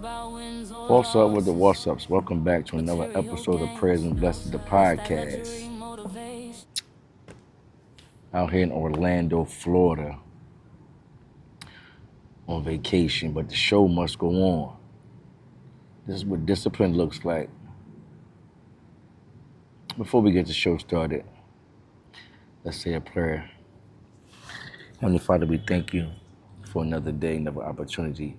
What's up with the what's ups? Welcome back to another episode of Prayers and Blessings, the podcast. Out here in Orlando, Florida, on vacation, but the show must go on. This is what discipline looks like. Before we get the show started, let's say a prayer. Heavenly Father, we thank you for another day, another opportunity.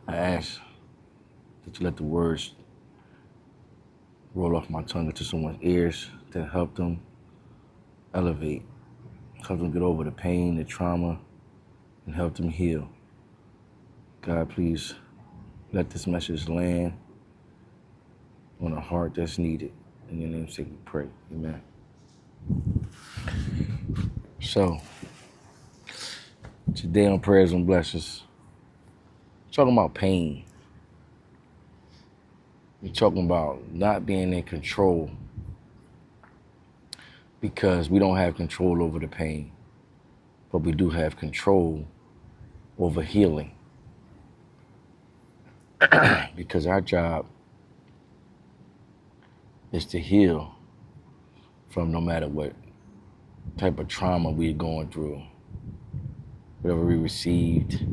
I ask that you let the words roll off my tongue into someone's ears to help them elevate, help them get over the pain, the trauma, and help them heal. God, please let this message land on a heart that's needed. In your name's sake we pray. Amen. So, today on Prayers and Blessings, talking about pain. We're talking about not being in control because we don't have control over the pain, but we do have control over healing. Because our job is to heal from no matter what type of trauma we're going through, whatever we received,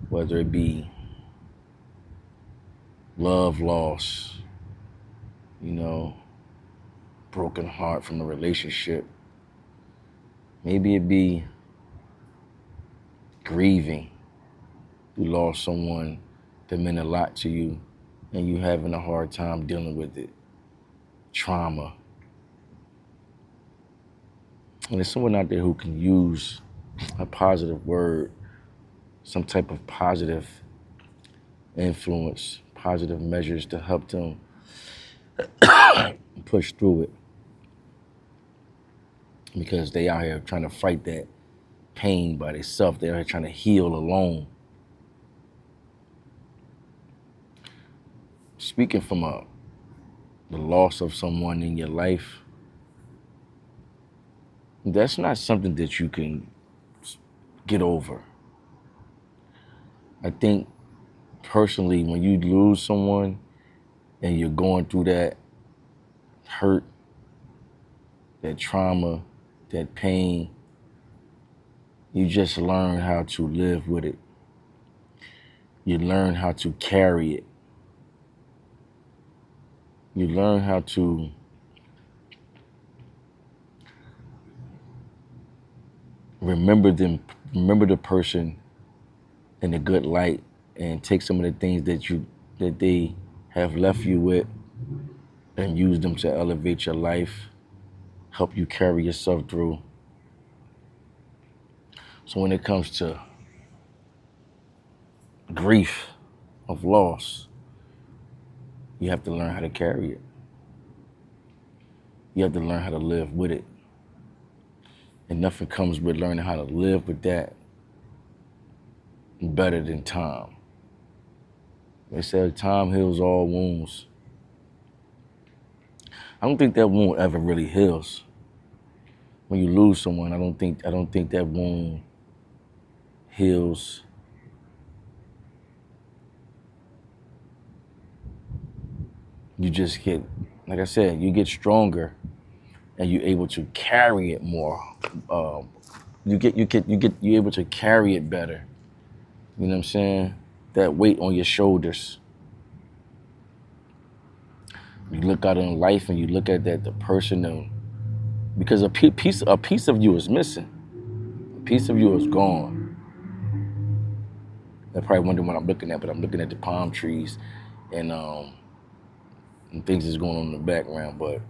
whether it be love loss, broken heart from a relationship. Maybe it be grieving. You lost someone that meant a lot to you and you having a hard time dealing with it. Trauma. And there's someone out there who can use a positive word, some type of positive influence, positive measures to help them push through it. Because they out here trying to fight that pain by themselves. They're out here trying to heal alone. Speaking from the loss of someone in your life, that's not something that you can get over. I think personally, when you lose someone and you're going through that hurt, that trauma, that pain, you just learn how to live with it. You learn how to carry it. You learn how to remember the person in a good light, and take some of the things that they have left you with and use them to elevate your life, help you carry yourself through. So when it comes to grief of loss, you have to learn how to carry it. You have to learn how to live with it. And nothing comes with learning how to live with that better than time. They say time heals all wounds. I don't think that wound ever really heals. When you lose someone, I don't think that wound heals. You just get, like I said, you get stronger and you're able to carry it more. You're able to carry it better. You know what I'm saying? That weight on your shoulders. You look out in life and you look at the person, because a piece of you is missing. A piece of you is gone. They're probably wondering what I'm looking at, but I'm looking at the palm trees and things that's going on in the background. But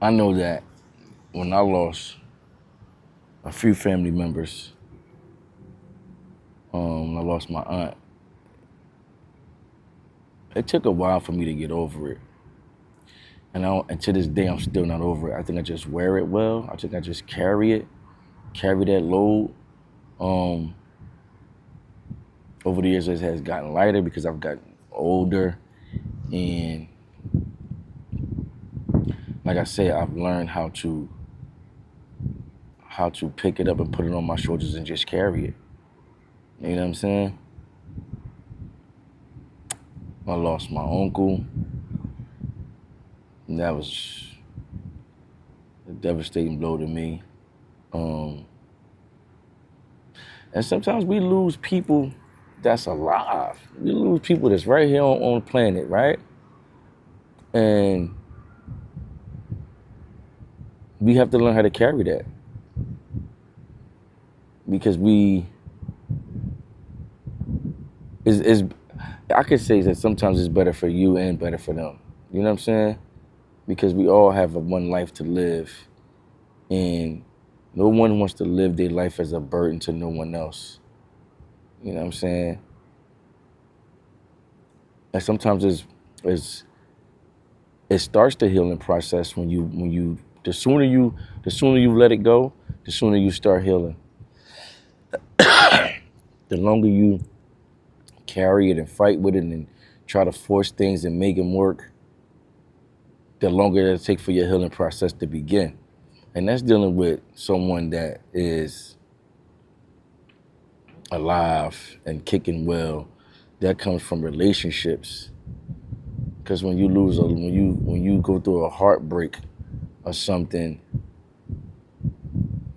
I know that when I lost a few family members, I lost my aunt. It took a while for me to get over it. And to this day, I'm still not over it. I think I just wear it well. I think I just carry that load. Over the years, it has gotten lighter because I've gotten older. And like I said, I've learned how to how to pick it up and put it on my shoulders and just carry it. You know what I'm saying? I lost my uncle, and that was a devastating blow to me. And sometimes we lose people that's alive. We lose people that's right here on the planet, right? And we have to learn how to carry that. Because I could say that sometimes it's better for you and better for them. You know what I'm saying? Because we all have one life to live, and no one wants to live their life as a burden to no one else. You know what I'm saying? And sometimes it starts the healing process when the sooner you let it go, the sooner you start healing. The longer you carry it and fight with it and try to force things and make them work, the longer it'll take for your healing process to begin. And that's dealing with someone that is alive and kicking well. That comes from relationships. Because when you go through a heartbreak or something,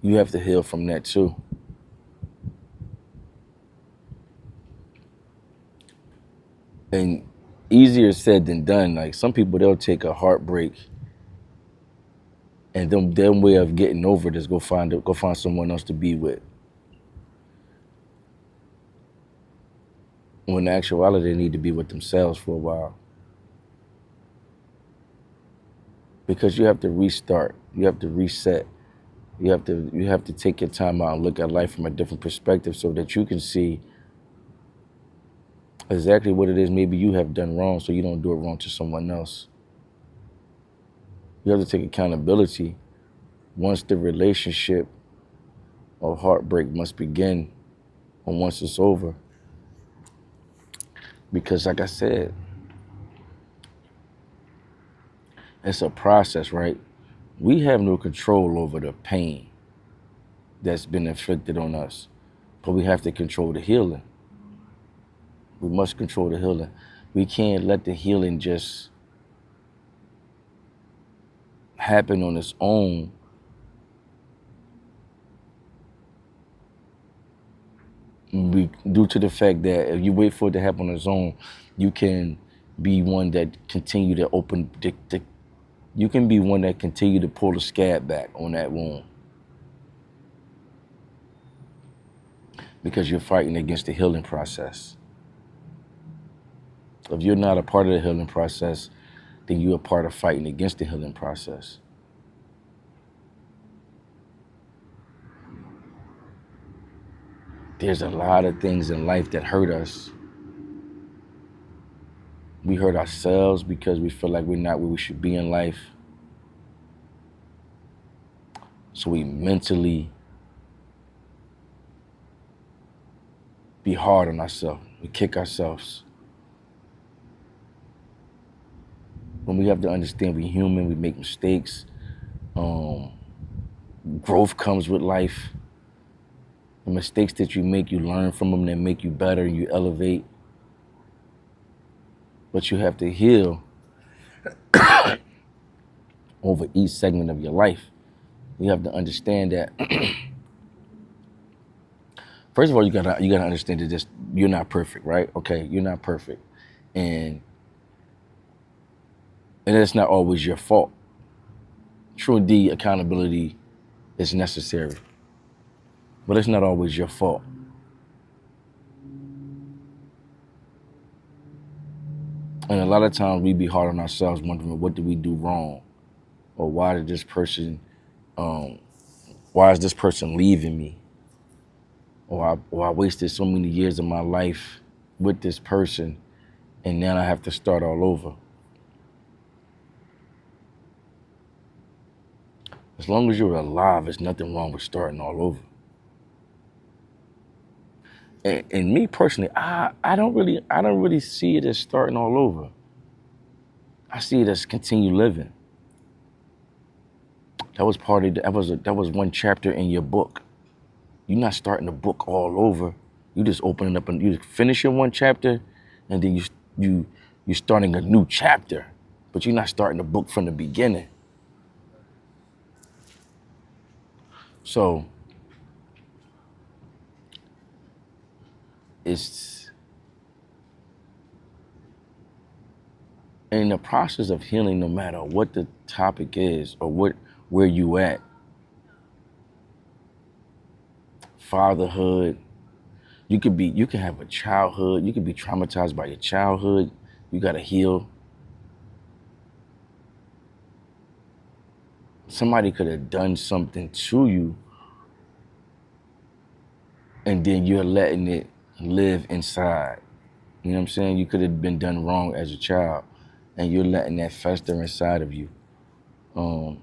you have to heal from that too. And easier said than done. Like some people, they'll take a heartbreak and their way of getting over it is go find someone else to be with. When in actuality, they need to be with themselves for a while. Because you have to restart. You have to reset. You have to take your time out and look at life from a different perspective so that you can see exactly what it is maybe you have done wrong so you don't do it wrong to someone else. You have to take accountability once the relationship of heartbreak must begin or once it's over. Because like I said, it's a process, right? We have no control over the pain that's been inflicted on us, but we have to control the healing. We must control the healing. We can't let the healing just happen on its own. Due to the fact that if you wait for it to happen on its own, you can be one that continue to you can be one that continue to pull the scab back on that wound. Because you're fighting against the healing process. If you're not a part of the healing process, then you're a part of fighting against the healing process. There's a lot of things in life that hurt us. We hurt ourselves because we feel like we're not where we should be in life. So we mentally be hard on ourselves. We kick ourselves. When we have to understand we're human, we make mistakes. Growth comes with life. The mistakes that you make, you learn from them, that make you better, you elevate. But you have to heal over each segment of your life. You have to understand that. First of all, you gotta understand that you're not perfect, right? Okay, you're not perfect, and it's not always your fault. True indeed, accountability is necessary, but it's not always your fault. And a lot of times we be hard on ourselves, wondering what did we do wrong, or why is this person leaving me, or I wasted so many years of my life with this person, and now I have to start all over. As long as you're alive, there's nothing wrong with starting all over. And me personally, I don't really see it as starting all over. I see it as continue living. That was part of that was one chapter in your book. You're not starting the book all over. You just opening up and you finishing one chapter, and then you you're starting a new chapter, but you're not starting the book from the beginning. So it's in the process of healing, no matter what the topic is or where you at, fatherhood. You can have a childhood. You can be traumatized by your childhood. You gotta heal. Somebody could have done something to you, and then you're letting it live inside. You know what I'm saying? You could have been done wrong as a child, and you're letting that fester inside of you. You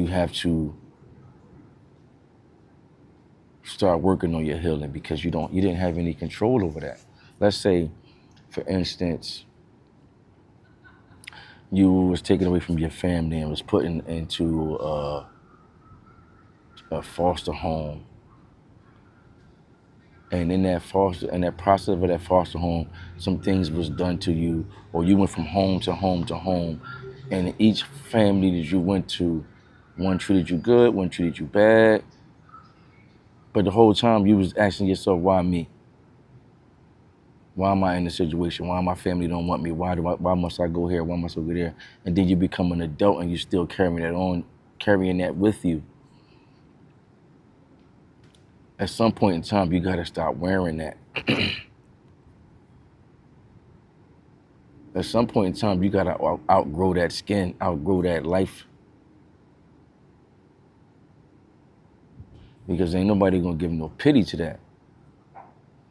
have to start working on your healing because you didn't have any control over that. Let's say, for instance, you was taken away from your family and was put into a foster home, and in that process of that foster home, some things was done to you, or you went from home to home to home, and each family that you went to, one treated you good, one treated you bad, but the whole time you was asking yourself, why me? Why am I in this situation? Why my family don't want me? Why must I go here? Why must I go there? And then you become an adult and you still carrying that with you. At some point in time, you gotta stop wearing that. At some point in time, you gotta outgrow that skin, outgrow that life. Because ain't nobody gonna give no pity to that.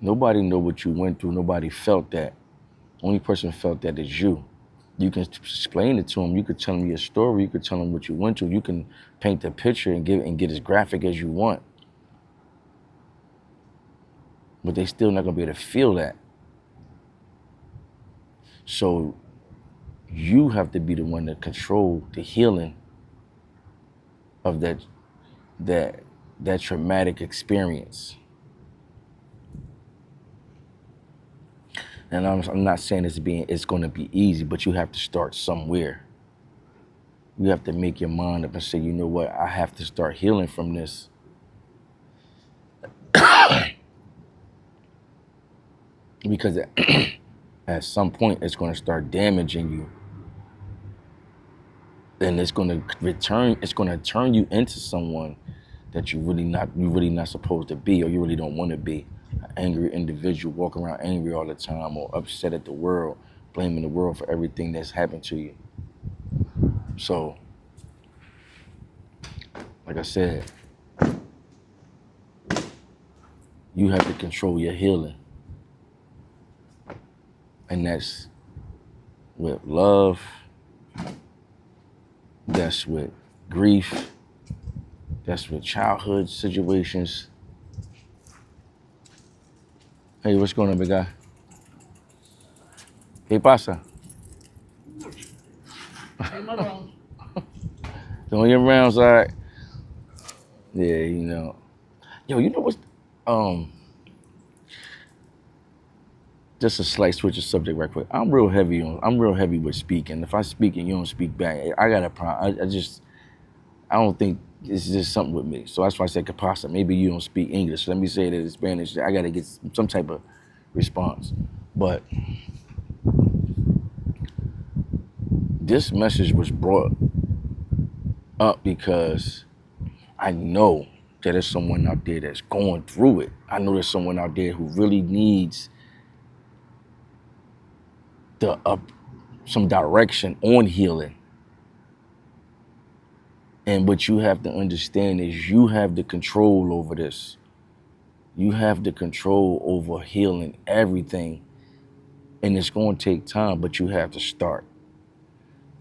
Nobody know what you went through. Nobody felt that. Only person felt that is you. You can explain it to them. You could tell them your story. You could tell them what you went through. You can paint the picture and get as graphic as you want. But they still not gonna be able to feel that. So you have to be the one to control the healing of that traumatic experience. And I'm not saying it's gonna be easy, but you have to start somewhere. You have to make your mind up and say, you know what, I have to start healing from this. Because at some point it's gonna start damaging you. And it's gonna turn you into someone that you're really not supposed to be, or you really don't want to be. An angry individual, walking around angry all the time, or upset at the world, blaming the world for everything that's happened to you. So, like I said, you have to control your healing. And that's with love, that's with grief, that's with childhood situations. Hey, what's going on, big guy? ¿Qué pasa? Doing your rounds, all right? Yeah, you know. Yo, you know what's just a slight switch of subject right quick. I'm real heavy with speaking. If I speak and you don't speak back, I got a problem. I don't think it's just something with me. So that's why I said capasa. Maybe you don't speak English. Let me say it in Spanish. I gotta get some type of response. But this message was brought up because I know that there's someone out there that's going through it. I know there's someone out there who really needs some direction on healing. And what you have to understand is you have the control over this. You have the control over healing everything. And it's going to take time, but you have to start.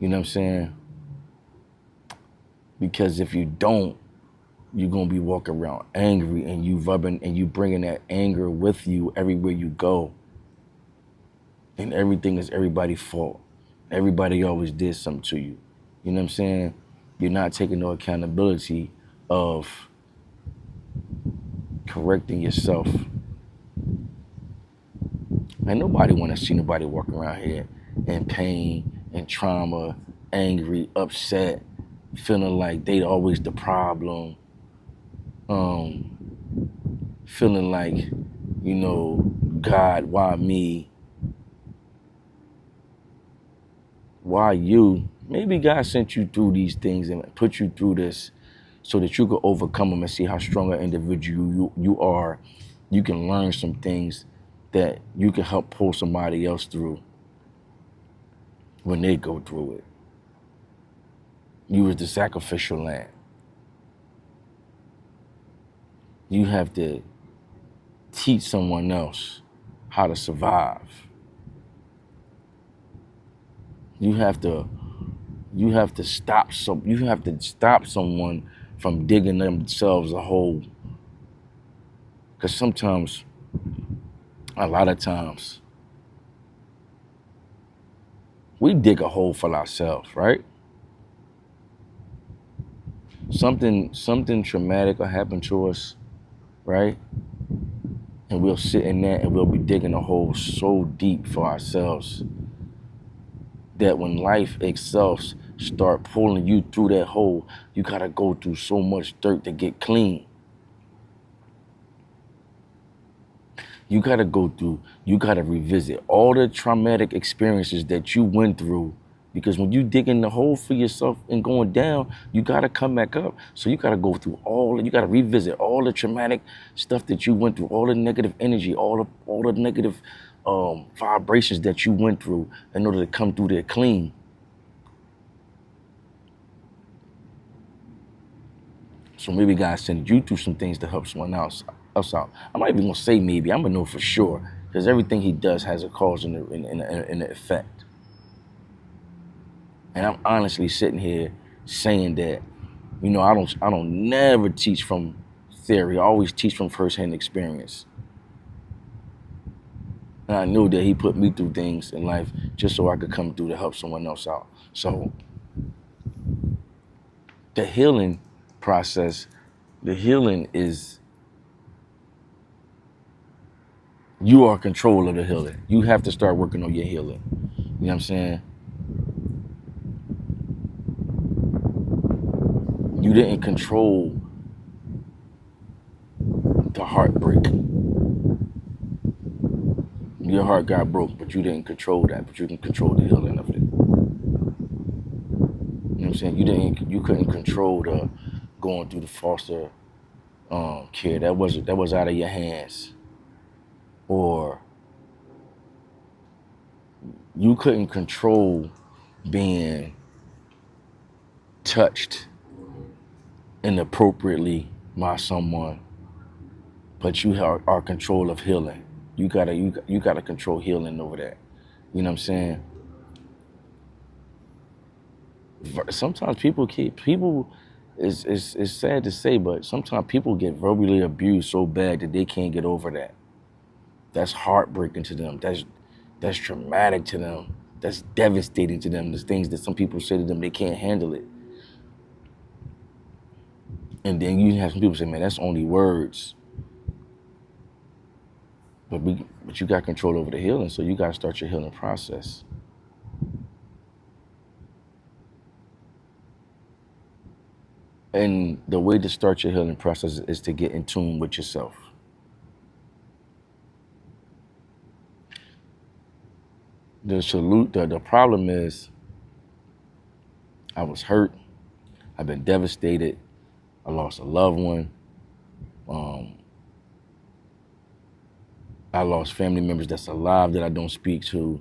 You know what I'm saying? Because if you don't, you're going to be walking around angry, and you bringing that anger with you everywhere you go. And everything is everybody's fault. Everybody always did something to you. You know what I'm saying? You're not taking no accountability of correcting yourself. And nobody want to see nobody walk around here in pain and trauma, angry, upset, feeling like they always the problem, um, feeling like, God, why me? Why you? Maybe God sent you through these things and put you through this so that you could overcome them and see how strong an individual you are. You can learn some things that you can help pull somebody else through when they go through it. You was the sacrificial lamb. You have to teach someone else how to survive. You have to stop someone from digging themselves a hole. Because sometimes, a lot of times, we dig a hole for ourselves, right? Something traumatic will happen to us, right? And we'll sit in that and we'll be digging a hole so deep for ourselves that when life itself start pulling you through that hole, you gotta go through so much dirt to get clean. You gotta revisit all the traumatic experiences that you went through, because when you dig in the hole for yourself and going down, you gotta come back up. So you gotta go through you gotta revisit all the traumatic stuff that you went through, all the negative energy, all the negative vibrations that you went through in order to come through there clean. So maybe God sent you through some things to help someone else out. I'm not even gonna say maybe. I'm gonna know for sure, because everything He does has a cause and an effect. And I'm honestly sitting here saying that, I don't never teach from theory. I always teach from firsthand experience. And I knew that He put me through things in life just so I could come through to help someone else out. So the healing process, is you are in control of the healing. You have to start working on your healing. You know what I'm saying? You didn't control the heartbreak. Your heart got broke, but you didn't control that, but you can control the healing of it. You know what I'm saying? You couldn't control the going through the foster care. That was out of your hands. Or you couldn't control being touched inappropriately by someone, but you are control of healing. You gotta control healing over that. You know what I'm saying? Sometimes people it's sad to say, but sometimes people get verbally abused so bad that they can't get over that. That's heartbreaking to them. That's traumatic to them. That's devastating to them. There's things that some people say to them, they can't handle it. And then you have some people say, man, that's only words. But you got control over the healing, so you got to start your healing process. And the way to start your healing process is to get in tune with yourself. The problem is, I was hurt. I've been devastated. I lost a loved one. I lost family members that's alive that I don't speak to.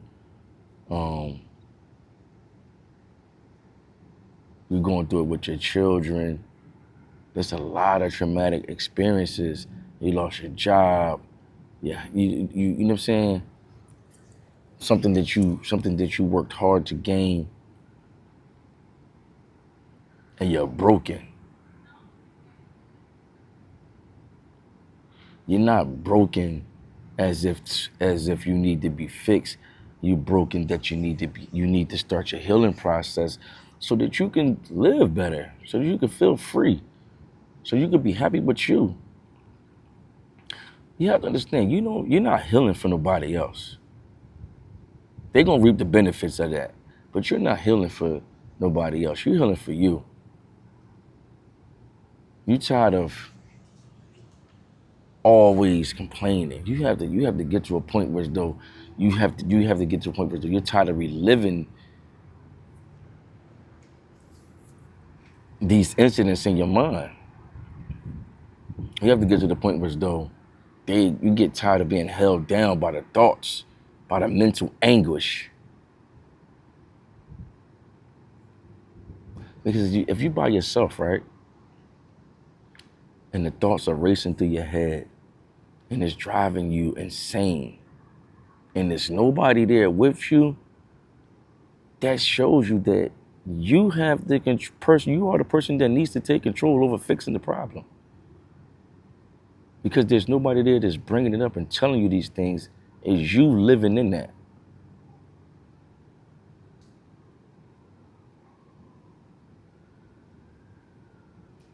You're going through it with your children. There's a lot of traumatic experiences. You lost your job. Yeah, you know what I'm saying? Something that you worked hard to gain, and you're broken. You're not broken as if you need to be fixed. You're broken that you need to start your healing process so that you can live better, so that you can feel free, so you can be happy with you. You have to understand, you know, you're not healing for nobody else. They're going to reap the benefits of that. But you're not healing for nobody else. You're healing for you. You're tired of always complaining. You have to get to a point where though you have to get to a point where you're tired of reliving these incidents in your mind. You have to get to the point where though you get tired of being held down by the thoughts, by the mental anguish. Because if you by yourself, right, and the thoughts are racing through your head and it's driving you insane, and there's nobody there with you, that shows you that you have the person. You are the person that needs to take control over fixing the problem. Because there's nobody there that's bringing it up and telling you these things. Is you living in that?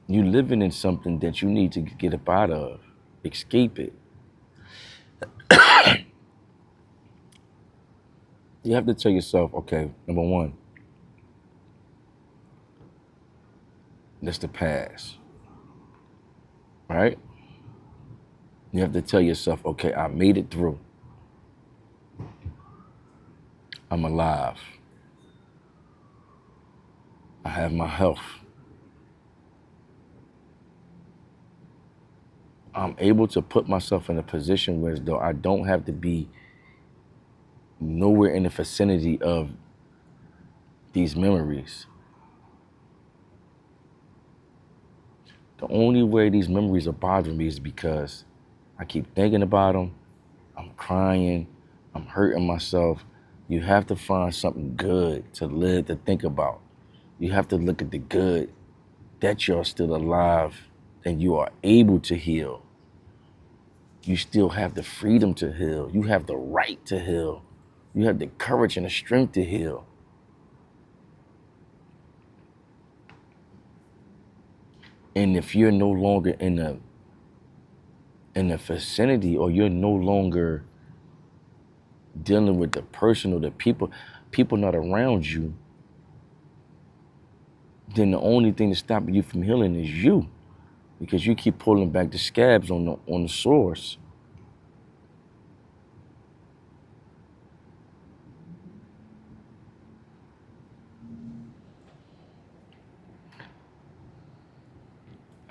You living in something that you need to get up out of, escape it. You have to tell yourself, okay, number one, that's the past, right? You have to tell yourself, okay, I made it through. I'm alive. I have my health. I'm able to put myself in a position where as though I don't have to be nowhere in the vicinity of these memories. The only way these memories are bothering me is because I keep thinking about them. I'm crying. I'm hurting myself. You have to find something good to live, to think about. You have to look at the good, that you're still alive and you are able to heal. You still have the freedom to heal. You have the right to heal. You have the courage and the strength to heal. And if you're no longer in the vicinity, or you're no longer dealing with the person or the people not around you, then the only thing that's stopping you from healing is you, because you keep pulling back the scabs on the sores.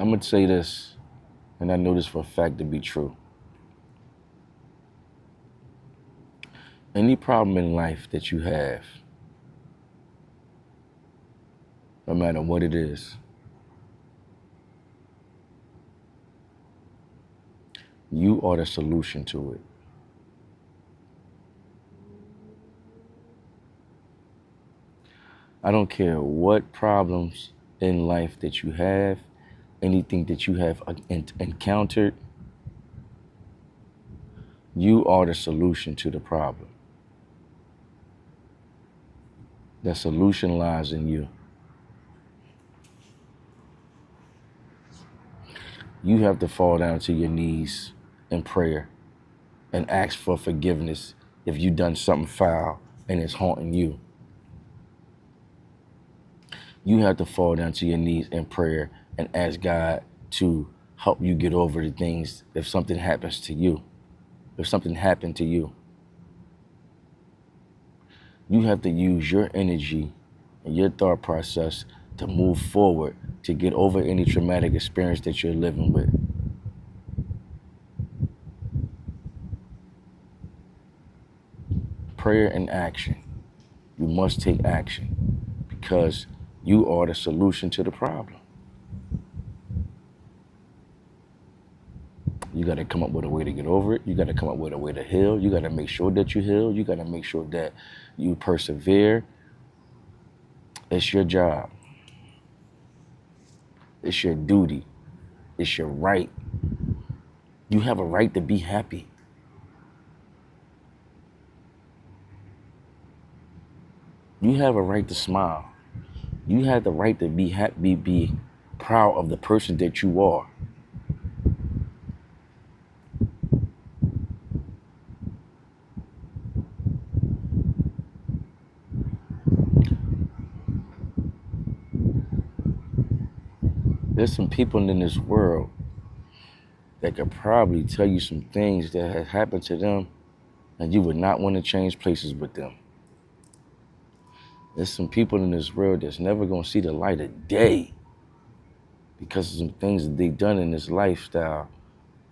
I'm gonna say this, and I know this for a fact to be true. Any problem in life that you have, no matter what it is, you are the solution to it. I don't care what problems in life that you have, anything that you have encountered, you are the solution to the problem. The solution lies in you. You have to fall down to your knees in prayer and ask for forgiveness if you've done something foul and it's haunting you. You have to fall down to your knees in prayer and ask God to help you get over the things if something happens to you. If something happened to you, you have to use your energy and your thought process to move forward, to get over any traumatic experience that you're living with. Prayer and action. You must take action because you are the solution to the problem. You got to come up with a way to get over it. You got to come up with a way to heal. You got to make sure that you heal. You got to make sure that you persevere. It's your job. It's your duty. It's your right. You have a right to be happy. You have a right to smile. You have the right to be happy, be proud of the person that you are. There's some people in this world that could probably tell you some things that have happened to them and you would not want to change places with them. There's some people in this world that's never going to see the light of day because of some things that they've done in this lifestyle,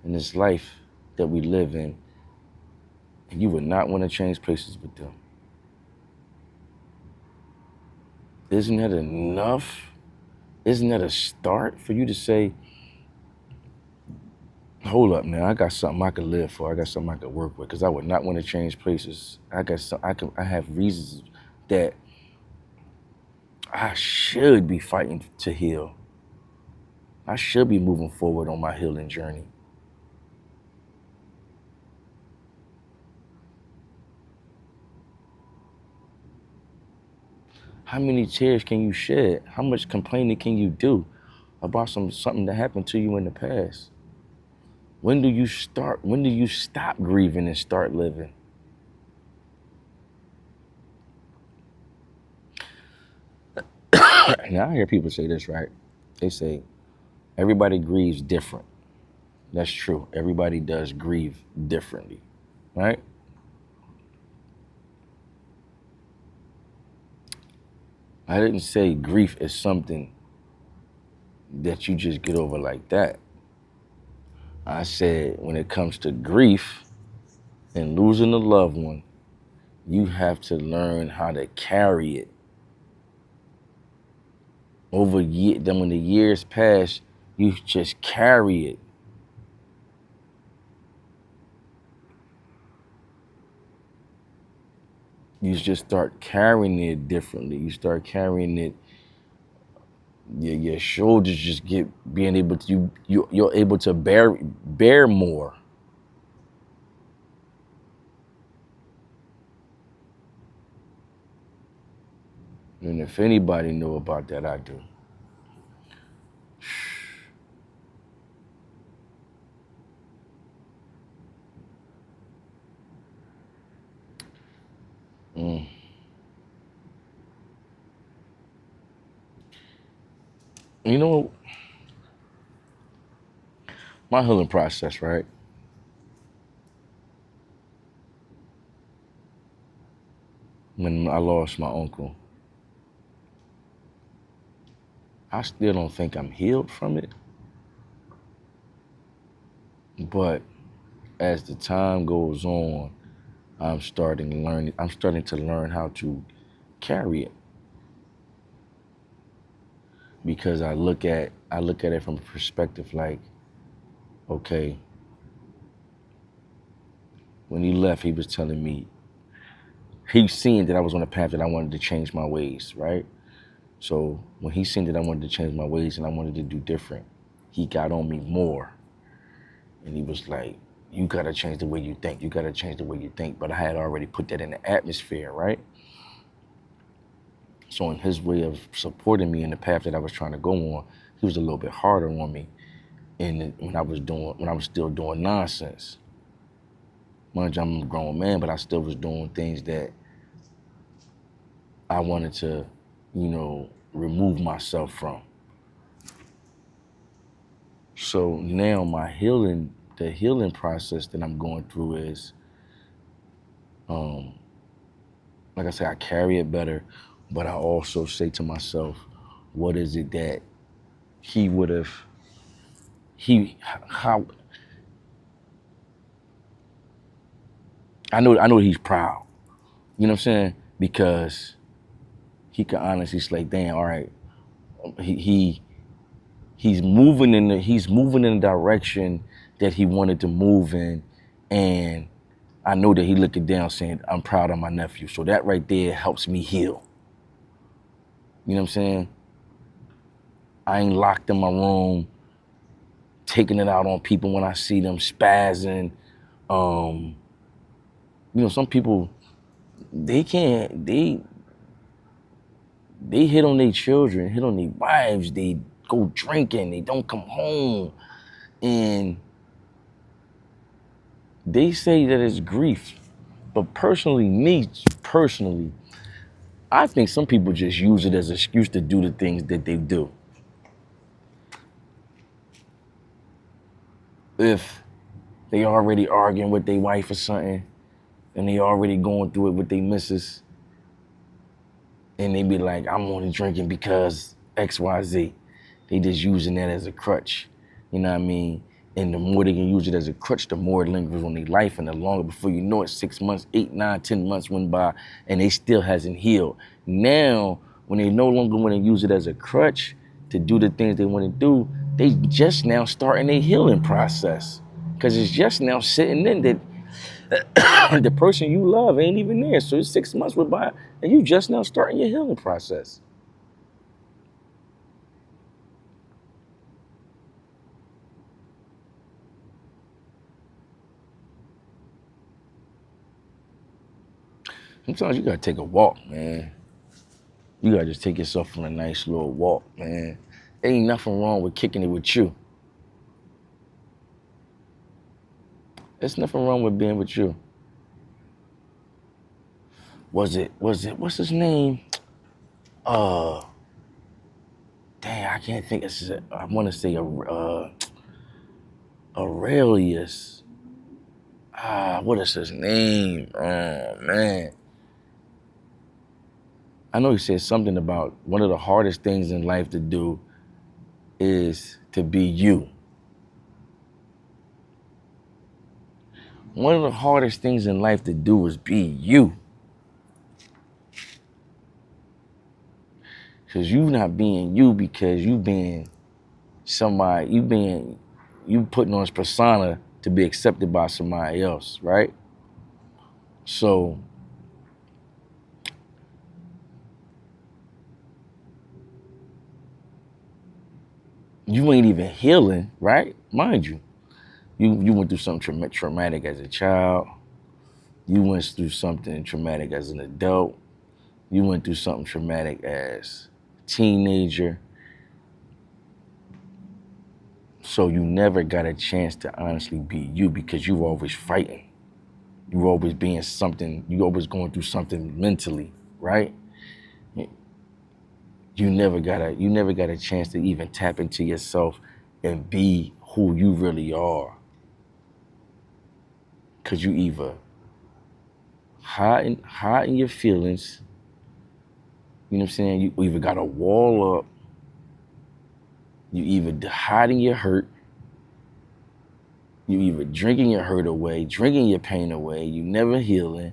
in this life that we live in, and you would not want to change places with them. Isn't that enough? Isn't that a start for you to say, hold up, man, I got something I could live for. I got something I could work with because I would not want to change places. I have reasons that I should be fighting to heal. I should be moving forward on my healing journey. How many tears can you shed? How much complaining can you do about something that happened to you in the past? When do you stop grieving and start living? Now I hear people say this, right? They say, everybody grieves different. That's true. Everybody does grieve differently, right? I didn't say grief is something that you just get over like that. I said when it comes to grief and losing a loved one, you have to learn how to carry it. Then when the years pass, you just carry it. You just start carrying it differently. You start carrying it. Your shoulders just being able to you're able to bear more. And if anybody know about that, I do. Mm. You know, my healing process, right? When I lost my uncle, I still don't think I'm healed from it. But as the time goes on, I'm starting to learn how to carry it. Because I look at it from a perspective like, okay, when he left, he was telling me, he seen that I was on a path that I wanted to change my ways, right? So when he seen that I wanted to change my ways and I wanted to do different, he got on me more. And he was like, you gotta change the way you think. You gotta change the way you think. But I had already put that in the atmosphere, right? So in his way of supporting me in the path that I was trying to go on, he was a little bit harder on me. And when I was still doing nonsense. Mind you, I'm a grown man, but I still was doing things that I wanted to, remove myself from. So now the healing process that I'm going through is, like I said, I carry it better, but I also say to myself, what is it that he would have, how, I know he's proud, you know what I'm saying? Because he can honestly say, damn, all right, he's moving in the direction that he wanted to move in, and I know that he looking down saying, I'm proud of my nephew. So that right there helps me heal. You know what I'm saying? I ain't locked in my room, taking it out on people when I see them spazzing. Some people, they they hit on their children, hit on their wives, they go drinking, they don't come home. And they say that it's grief. But personally, I think some people just use it as an excuse to do the things that they do. If they already arguing with their wife or something, and they already going through it with their missus, and they be like, I'm only drinking because XYZ. They just using that as a crutch. You know what I mean? And the more they can use it as a crutch, the more it lingers on their life, and the longer before you know it, 6 months, 8, 9, 10 months went by, and they still hasn't healed. Now, when they no longer want to use it as a crutch to do the things they want to do, they just now starting a healing process. Because it's just now sitting in that the person you love ain't even there. So it's 6 months went by, and you just now starting your healing process. Sometimes you gotta take a walk, man. You gotta just take yourself on a nice little walk, man. Ain't nothing wrong with kicking it with you. There's nothing wrong with being with you. What's his name? Uh, Dang, I can't think. I want to say Aurelius. What is his name? Oh, man. I know he said something about one of the hardest things in life to do is to be you. One of the hardest things in life to do is be you. Because you not being you because you being somebody, you putting on this persona to be accepted by somebody else, right? So you ain't even healing, right? Mind you, you went through something traumatic as a child. You went through something traumatic as an adult. You went through something traumatic as a teenager. So you never got a chance to honestly be you because you were always fighting. You were always being something, you always going through something mentally, right? You never got a chance to even tap into yourself and be who you really are. Cause you either hiding your feelings, you know what I'm saying? You either got a wall up, you either hiding your hurt, you either drinking your hurt away, drinking your pain away, you never healing,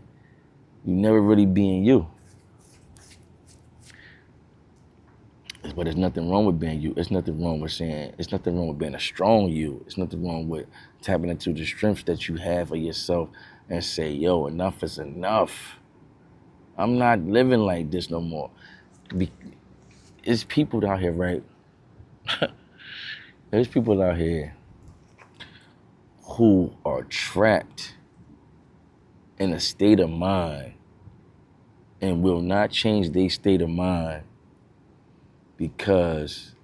you never really being you. But there's nothing wrong with being you. It's nothing wrong with being a strong you. It's nothing wrong with tapping into the strengths that you have for yourself and say, yo, enough is enough. I'm not living like this no more. It's people out here, right? There's people out here who are trapped in a state of mind and will not change their state of mind because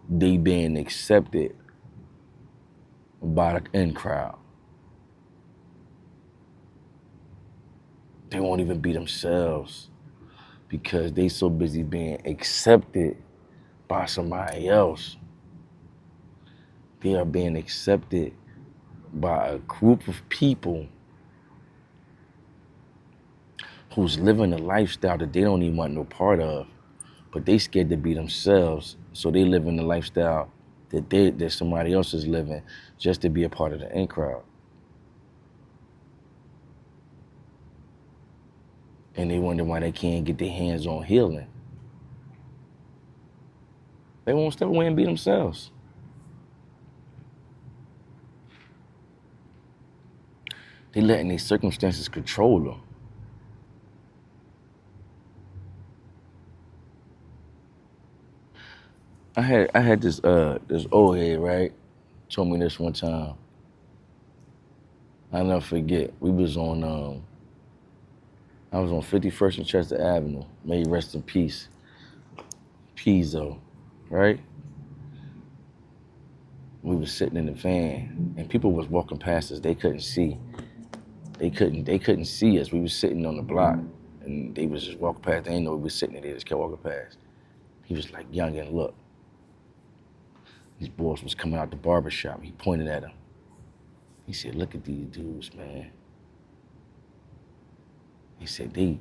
they being accepted by the in crowd. They won't even be themselves because they so busy being accepted by somebody else. They are being accepted by a group of people who's living a lifestyle that they don't even want no part of, but they scared to be themselves, so they live in the lifestyle that somebody else is living just to be a part of the in crowd. And they wonder why they can't get their hands on healing. They won't step away and be themselves. They letting these circumstances control them. I had this old head, right? Told me this one time. I'll never forget. I was on 51st and Chester Avenue. May he rest in peace. Pizzo, right? We was sitting in the van, and people was walking past us. They couldn't see. They couldn't see us. We was sitting on the block, and they was just walking past. They didn't know we was sitting there. They just kept walking past. He was like, young and look. These boys was coming out the barber shop. He pointed at them. He said, look at these dudes, man. He said, they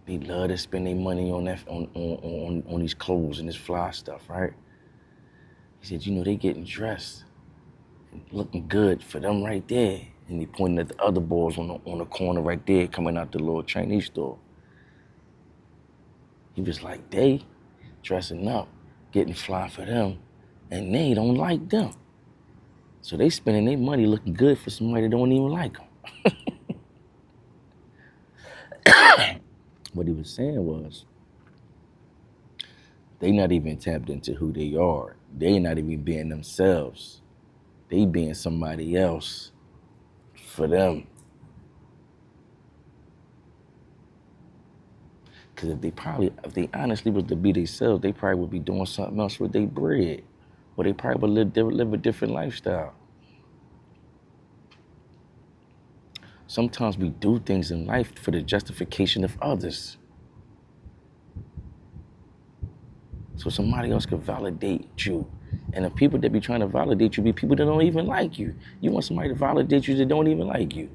love to spend their money on that on these clothes and this fly stuff, right? He said, you know, they getting dressed and looking good for them right there. And he pointed at the other boys on the corner right there coming out the little Chinese store. He was like, they dressing up, getting fly for them, and they don't like them. So they spending their money looking good for somebody that don't even like them. What he was saying was, they not even tapped into who they are. They not even being themselves. They being somebody else for them. Because if they honestly was to be themselves, they probably would be doing something else with their bread. Or they probably would live a different lifestyle. Sometimes we do things in life for the justification of others. So somebody else could validate you. And the people that be trying to validate you be people that don't even like you. You want somebody to validate you that don't even like you.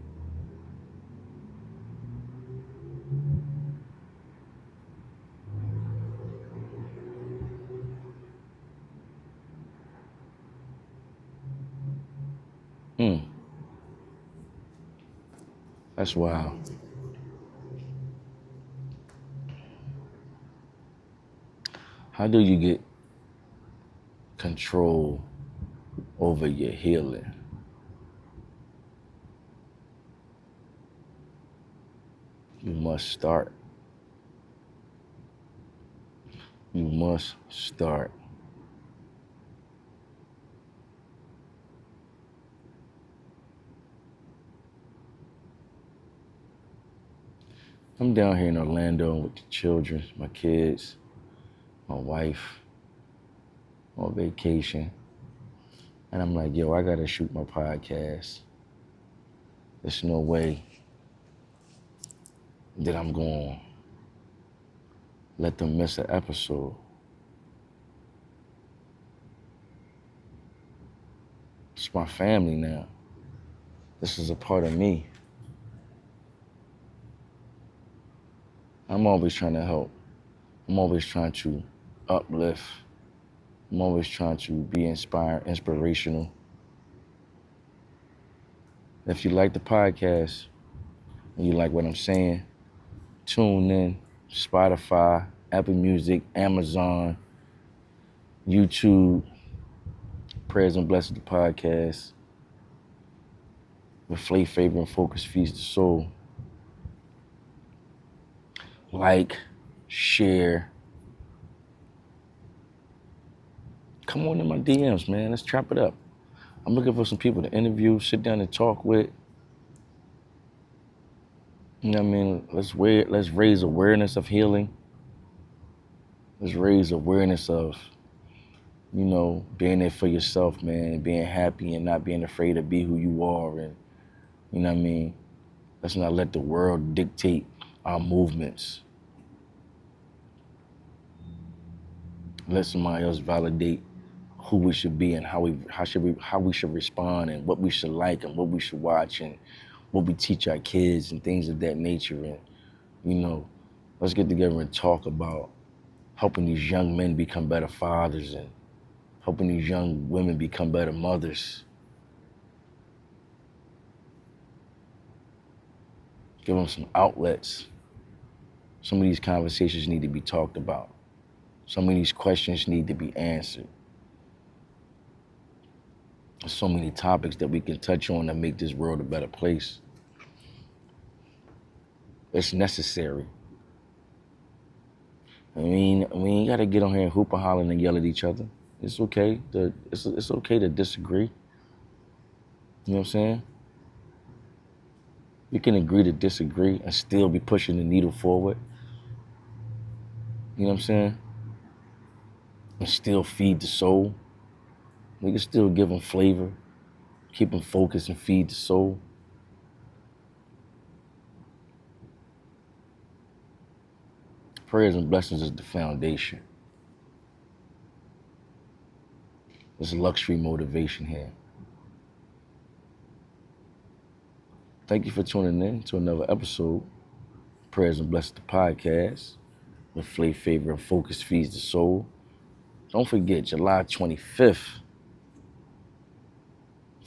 That's wild. How do you get control over your healing? You must start. You must start. I'm down here in Orlando with the children, my kids, my wife, on vacation. And I'm like, yo, I gotta shoot my podcast. There's no way that I'm gonna let them miss an episode. It's my family now. This is a part of me. I'm always trying to help. I'm always trying to uplift. I'm always trying to be inspirational. If you like the podcast and you like what I'm saying, tune in, Spotify, Apple Music, Amazon, YouTube, Prayers and Blessings, the podcast, with Flay Favor and Focus Feeds the Soul. Like, share. Come on in my DMs, man. Let's chop it up. I'm looking for some people to interview, sit down and talk with. You know what I mean? Let's raise awareness of healing. Let's raise awareness of, you know, being there for yourself, man, and being happy and not being afraid to be who you are. And, you know what I mean? Let's not let the world dictate our movements. Let somebody else validate who we should be and how we should respond and what we should like and what we should watch and what we teach our kids and things of that nature. And, you know, let's get together and talk about helping these young men become better fathers and helping these young women become better mothers. Give them some outlets. Some of these conversations need to be talked about. Some of these questions need to be answered. There's so many topics that we can touch on to make this world a better place. It's necessary. I mean, we ain't gotta get on here and hoop and holler and yell at each other. It's okay. It's okay to disagree. You know what I'm saying? We can agree to disagree and still be pushing the needle forward. You know what I'm saying? and still feed the soul. We can still give them flavor, keep them focused and feed the soul. Prayers and blessings is the foundation. There's luxury motivation here. Thank you for tuning in to another episode. Prayers and Blessings, the podcast, with Favor and Focus feeds the soul. Don't forget, July 25th,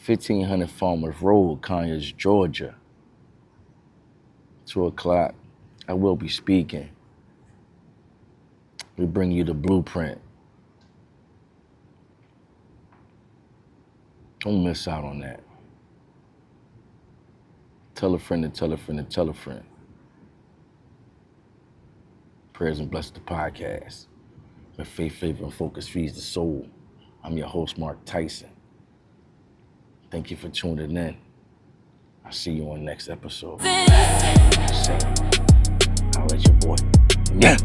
1500 Farmers Road, Conyers, Georgia. 2 o'clock, I will be speaking. We bring you the blueprint. Don't miss out on that. Tell a friend and tell a friend and tell a friend. Prayers and Blessings, the podcast, where Favor and Focus feeds the soul. I'm your host, Mark Tyson. Thank you for tuning in. I'll see you on the next episode. I'll let your boy. Yeah.